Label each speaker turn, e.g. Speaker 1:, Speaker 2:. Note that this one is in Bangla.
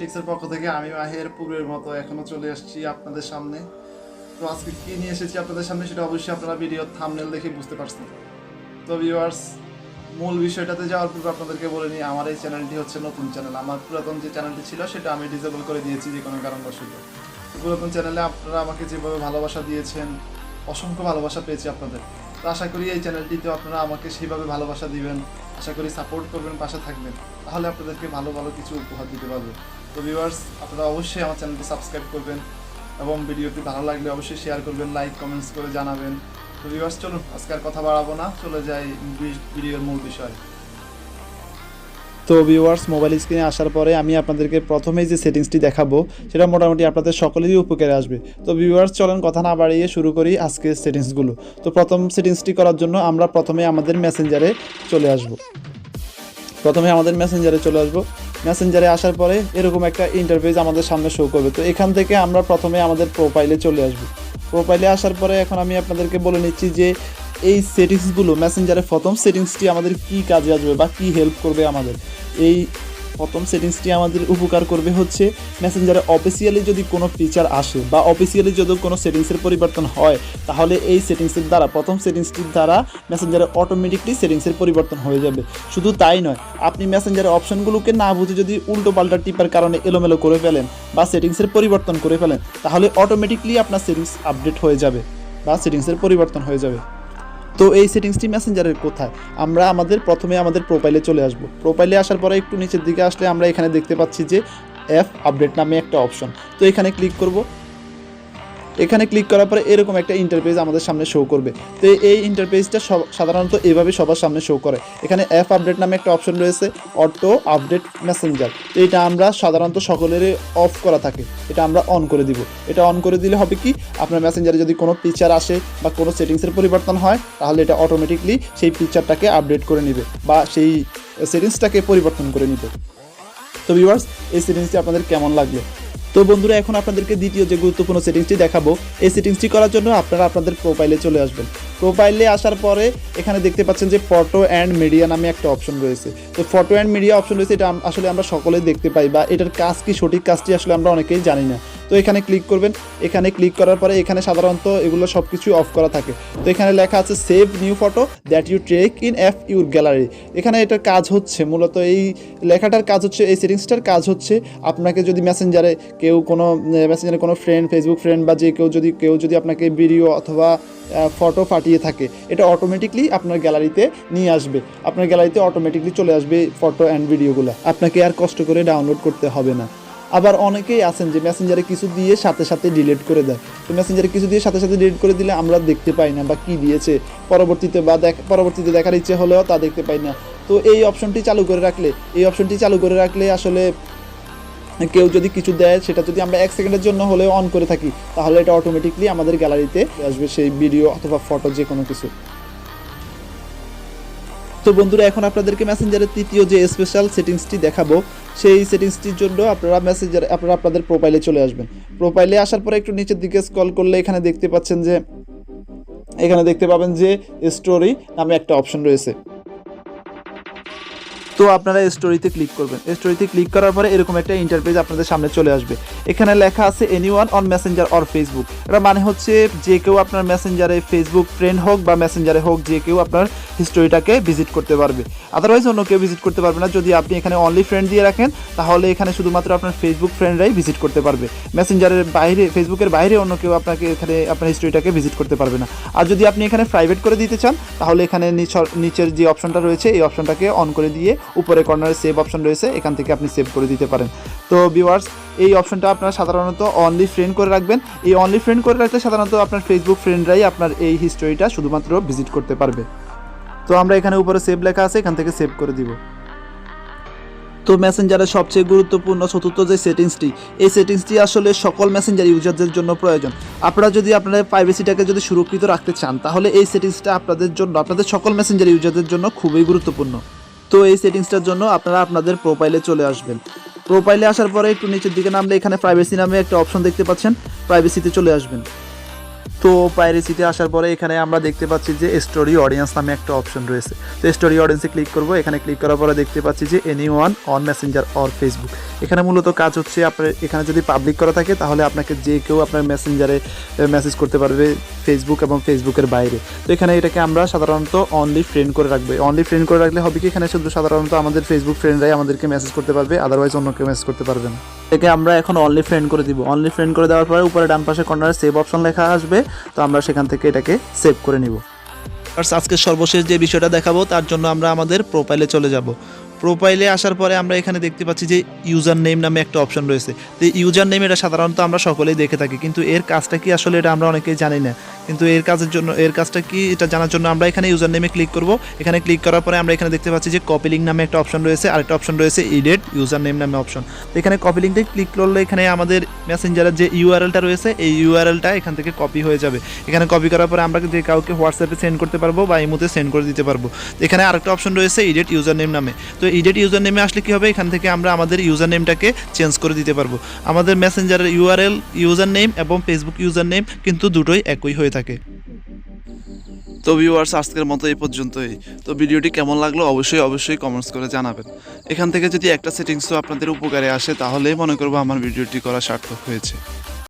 Speaker 1: টিক্সের পক্ষ থেকে আমি মাহের পূর্বের মতো এখনো চলে আসছি আপনাদের সামনে। তো আজকে কি নিয়ে এসেছি আপনাদের সামনে সেটা অবশ্যই আপনারা ভিডিওর থাম্বনেল দেখে বুঝতে পারছেন। তো ভিউয়ার্স, মূল বিষয়টাতে যাওয়ার পূর্বে আপনাদেরকে বলে নিই, আমার এই চ্যানেলটি হচ্ছে নতুন চ্যানেল। আমার পুরাতন যে চ্যানেলটি ছিল সেটা আমি ডিসেবল করে দিয়েছি যে কোনো কারণবশত। পুরাতন চ্যানেলে আপনারা আমাকে যেভাবে ভালোবাসা দিয়েছেন, অসংখ্য ভালোবাসা পেয়েছি আপনাদের। তো আশা করি এই চ্যানেলটিতেও আপনারা আমাকে সেইভাবে ভালোবাসা দিবেন, আশা করি সাপোর্ট করবেন, পাশে থাকবেন, তাহলে আপনাদেরকে ভালো ভালো কিছু উপহার দিতে পারবো। তো ভিউয়ার্স, আপনারা অবশ্যই আমার চ্যানেলটি সাবস্ক্রাইব করবেন এবং ভিডিওটি ভালো লাগলে অবশ্যই শেয়ার করবেন, লাইক কমেন্টস করে জানাবেন। তো ভিউয়ার্স, চলুন আজকে আর কথা বাড়াবো না, চলে যাই ভিডিওর মূল বিষয়। তো ভিউয়ার্স, মোবাইল স্ক্রিনে আসার পরে আমি আপনাদেরকে প্রথমেই যে সেটিংসটি দেখাবো সেটা মোটামুটি আপনাদের সকলেরই উপকারে আসবে। তো ভিউয়ার্স, চলেন কথা না বাড়িয়ে শুরু করি আজকের সেটিংসগুলো। তো প্রথম সেটিংসটি করার জন্য আমরা প্রথমে আমাদের মেসেঞ্জারে চলে আসব। মেসেঞ্জারে আসার পরে এরকম একটা ইন্টারফেস আমাদের সামনে শো করবে। তো এখান থেকে আমরা প্রথমে আমাদের প্রোফাইলে চলে আসব। প্রোফাইলে আসার পরে এখন আমি আপনাদেরকে বলে নিচ্ছি যে এই সেটিংসগুলো, মেসেঞ্জারের প্রথম সেটিংসটি আমাদের কি কাজে আসবে বা কি হেল্প করবে আমাদের। এই প্রথম সেটিংসটি আমাদের উপকার করবে হচ্ছে মেসেঞ্জারে অফিসিয়ালি যদি কোনো ফিচার আসে বা অফিসিয়ালি যদি কোনো সেটিংসের পরিবর্তন হয়, তাহলে এই সেটিংসের দ্বারা, প্রথম সেটিংসটির দ্বারা মেসেঞ্জারে অটোমেটিকলি সেটিংসের পরিবর্তন হয়ে যাবে। শুধু তাই নয়, আপনি মেসেঞ্জারের অপশনগুলোকে না বুঝে যদি উল্টো পাল্টা টিপার কারণে এলোমেলো করে ফেলেন বা সেটিংসের পরিবর্তন করে ফেলেন, তাহলে অটোমেটিকলি আপনার সেটিংস আপডেট হয়ে যাবে বা সেটিংসের পরিবর্তন হয়ে যাবে। তো এই সেটিংসটি মেসেঞ্জারের কোথায়? আমরা প্রথমে আমাদের প্রোফাইলে চলে আসব। প্রোফাইলে আসার পরে একটু নিচের দিকে আসলে আমরা এখানে দেখতে পাচ্ছি যে অ্যাপ আপডেট নামে একটা অপশন। তো এখানে ক্লিক করব। এখানে ক্লিক করার পরে এরকম একটা ইন্টারফেস আমাদের সামনে শো করবে। তো এই ইন্টারফেসটা সাধারণত এভাবে সবার সামনে শো করে। এখানে অ্যাপ আপডেট নামে একটা অপশন রয়েছে, অটো আপডেট মেসেঞ্জার। তো এটা আমরা সাধারণত সকলেরই অফ করা থাকে, এটা আমরা অন করে দিব। এটা অন করে দিলে হবে কি, আপনার মেসেঞ্জারে যদি কোনো ফিচার আসে বা কোনো সেটিংসের পরিবর্তন হয়, তাহলে এটা অটোমেটিকলি সেই ফিচারটাকে আপডেট করে নেবে বা সেই সেটিংসটাকে পরিবর্তন করে নেবে। তো ভিউয়ার্স, এই সেটিংসটি আপনাদের কেমন লাগলো? তো বন্ধুরা, এখন আপনাদেরকে দ্বিতীয় যে গুরুত্বপূর্ণ সেটিংসটি দেখাবো, এই সেটিংসটি করার জন্য আপনারা আপনাদের প্রোফাইলে চলে আসবেন। প্রোফাইলে আসার পরে এখানে দেখতে পাচ্ছেন যে ফটো অ্যান্ড মিডিয়া নামে একটা অপশন রয়েছে। তো ফটো অ্যান্ড মিডিয়া অপশন রয়েছে, এটা আসলে আমরা সকলেই দেখতে পাই বা এটার কাজ কি, সঠিক কাজটি আসলে আমরা অনেকেই জানি না। তো এখানে ক্লিক করবেন। এখানে ক্লিক করার পরে এখানে সাধারণত এগুলো সব কিছু অফ করা থাকে। তো এখানে লেখা আছে save new photo that you take in app your gallery. এখানে এটার কাজ হচ্ছে, মূলত এই লেখাটার কাজ হচ্ছে, এই সেটিংসটার কাজ হচ্ছে, আপনাকে যদি মেসেঞ্জারে কোনো ফ্রেন্ড, ফেসবুক ফ্রেন্ড বা কেউ যদি আপনাকে ভিডিও অথবা ফটো পাঠিয়ে থাকে, এটা অটোমেটিকলি আপনার গ্যালারিতে নিয়ে আসবে। আপনার গ্যালারিতে অটোমেটিকলি চলে আসবে ফটো অ্যান্ড ভিডিওগুলো, আপনাকে আর কষ্ট করে ডাউনলোড করতে হবে না। আবার অনেকেই আছেন যে মেসেঞ্জারে কিছু দিয়ে সাথে সাথে ডিলিট করে দেয়। তো মেসেঞ্জারে কিছু দিয়ে সাথে সাথে ডিলিট করে দিলে আমরা দেখতে পাই না বা কী দিয়েছে, পরবর্তীতে দেখার ইচ্ছে হলেও তা দেখতে পাই না। তো এই অপশনটি চালু করে রাখলে আসলে কেউ যদি কিছু দেয়, সেটা যদি আমরা 1 সেকেন্ডের জন্য হলেও অন করে থাকি, তাহলে এটা অটোমেটিকলি আমাদের গ্যালারিতে আসবে সেই ভিডিও অথবা ফটো, যে কোনো কিছু। তো বন্ধুরা, এখন আপনাদেরকে মেসেঞ্জারের তৃতীয় যে স্পেশাল সেটিংসটি দেখাবো, সেই সেটিংসটির জন্য আপনারা আপনাদের প্রোফাইলে চলে আসবেন। প্রোফাইলে আসার পরে একটু নিচের দিকে স্ক্রল করলে এখানে দেখতে পাবেন যে স্টোরি নামে একটা অপশন রয়েছে। তো আপনারা স্টোরিতে ক্লিক করবেন। স্টোরিতে ক্লিক করার পরে এরকম একটা ইন্টারফেস আপনাদের সামনে চলে আসবে। এখানে লেখা আছে anyone on Messenger or Facebook. এটা মানে হচ্ছে যে কেউ আপনার মেসেঞ্জারে, ফেসবুক ফ্রেন্ড হোক বা মেসেঞ্জারে হোক, যে কেউ আপনার হিস্টোরিটাকে ভিজিট করতে পারবে। আদারওয়াইজ অন্য কেউ ভিজিট করতে পারবে না। যদি আপনি এখানে অনলি ফ্রেন্ড দিয়ে রাখেন, তাহলে এখানে শুধুমাত্র আপনার ফেসবুক ফ্রেন্ডরাই ভিজিট করতে পারবে। মেসেঞ্জারের বাইরে, ফেসবুকের বাইরে অন্য কেউ এখানে আপনার হিস্টোরিটাকে ভিজিট করতে পারবে না। আর যদি আপনি এখানে প্রাইভেট করে দিতে চান, তাহলে এখানে নিচের যে অপশনটা রয়েছে, এই অপশনটাকে অন করে দিয়ে উপরে কর্নারে সেভ অপশন রয়েছে, এখান থেকে আপনি সেভ করে দিতে পারেন। তো ভিউয়ার্স, এই অপশনটা আপনারা সাধারণত অনলি ফ্রেন্ড করে রাখবেন। এই অনলি ফ্রেন্ড করে রাখলে সাধারণত আপনার ফেসবুক ফ্রেন্ডরাই আপনার এই হিস্টোরিটা শুধুমাত্র ভিজিট করতে পারবে। তো আমরা এখানে উপরে সেভ লেখা আছে, এখান থেকে সেভ করে দিব। তো মেসেঞ্জারের সবচেয়ে গুরুত্বপূর্ণ চতুর্থ যে সেটিংসটি, এই সেটিংসটি আসলে সকল মেসেঞ্জার ইউজারদের জন্য প্রয়োজন। আপনারা যদি আপনাদের প্রাইভেসিটাকে যদি সুরক্ষিত রাখতে চান, তাহলে এই সেটিংসটা আপনাদের সকল মেসেঞ্জার ইউজারদের জন্য খুবই গুরুত্বপূর্ণ। তো এই সেটিংসটার জন্য আপনারা আপনাদের প্রোফাইলে চলে আসবেন। প্রোফাইলে আসার পরে একটু নিচের দিকে নামলে এখানে প্রাইভেসি নামে একটা অপশন দেখতে পাচ্ছেন, প্রাইভেসিতে চলে আসবেন। তো পাইরেসিতে আসার পরে এখানে আমরা দেখতে পাচ্ছি যে স্টোরি অডিয়েন্স নামে একটা অপশন রয়েছে। তো স্টোরি অডিয়েন্সে ক্লিক করব। এখানে ক্লিক করার পরে দেখতে পাচ্ছি যে anyone on Messenger or Facebook. এখানে মূলত কাজ হচ্ছে আপনার এখানে যদি পাবলিক করা থাকে তাহলে আপনাকে যে কেউ আপনার মেসেঞ্জারে মেসেজ করতে পারবে, ফেসবুক এবং ফেসবুকের বাইরে। তো এখানে এটাকে আমরা সাধারণত অনলি ফ্রেন্ড করে রাখবো। অনলি ফ্রেন্ড করে রাখলে হবে কি, এখানে শুধু সাধারণত আমাদের ফেসবুক ফ্রেন্ডরাই আমাদেরকে মেসেজ করতে পারবে, আদারওয়াইজ অন্য কেউ মেসেজ করতে পারবে না। এটাকে আমরা এখন অনলি ফ্রেন্ড করে দিব। অনলি ফ্রেন্ড করে দেওয়ার পরে উপরে ডান পাশে কর্নারে সেভ অপশন লেখা আসবে। তো আমরা সেখান থেকে এটাকে সেভ করে নিব। আজকে সর্বশেষ যে বিষয়টা দেখাবো তার জন্য আমরা আমাদের প্রোফাইলে চলে যাব। প্রোফাইলে আসার পরে আমরা এখানে দেখতে পাচ্ছি যে ইউজার নেম নামে একটা অপশন রয়েছে। তো ইউজার নেম এটা সাধারণত আমরা সকলেই দেখে থাকি, কিন্তু এর কাজটা কি আসলে এটা আমরা অনেকেই জানি না। কিন্তু এর কাজটা কি এটা জানার জন্য আমরা এখানে ইউজার নেমে ক্লিক করব। এখানে ক্লিক করার পরে আমরা এখানে দেখতে পাচ্ছি যে কপি লিঙ্ক নামে একটা অপশন রয়েছে, আরেকটা অপশন রয়েছে এডিট ইউজার নেম নামে অপশন। তো এখানে কপি লিঙ্কে ক্লিক করলে এখানে আমাদের মেসেঞ্জারের যে ইউআরএলটা রয়েছে এই ইউআরএলটা এখান থেকে কপি হয়ে যাবে। এখানে কপি করার পরে আমরা যে কাউকে হোয়াটসঅ্যাপে সেন্ড করতে পারবো বা ইমোতে সেন্ড করে দিতে পারবো। তো এখানে আরেকটা অপশন রয়েছে এডিট ইউজার নেম নামে। তো এডিট ইউজার নেমে আসলে কি হবে, এখান থেকে আমরা আমাদের ইউজার নেমটাকে চেঞ্জ করে দিতে পারবো। আমাদের মেসেঞ্জারের ইউআরএল ইউজার নেম এবং ফেসবুক ইউজার নেম কিন্তু দুটোই একই হয়ে থাকে। তো ভিউয়ার্স, আজকের মতো এই পর্যন্তই। তো ভিডিওটি কেমন লাগলো অবশ্যই কমেন্টস করে জানাবেন। এখান থেকে যদি একটা সেটিংসও আপনাদের উপকারে আসে তাহলেই মনে করবো আমার ভিডিওটি করা সার্থক হয়েছে।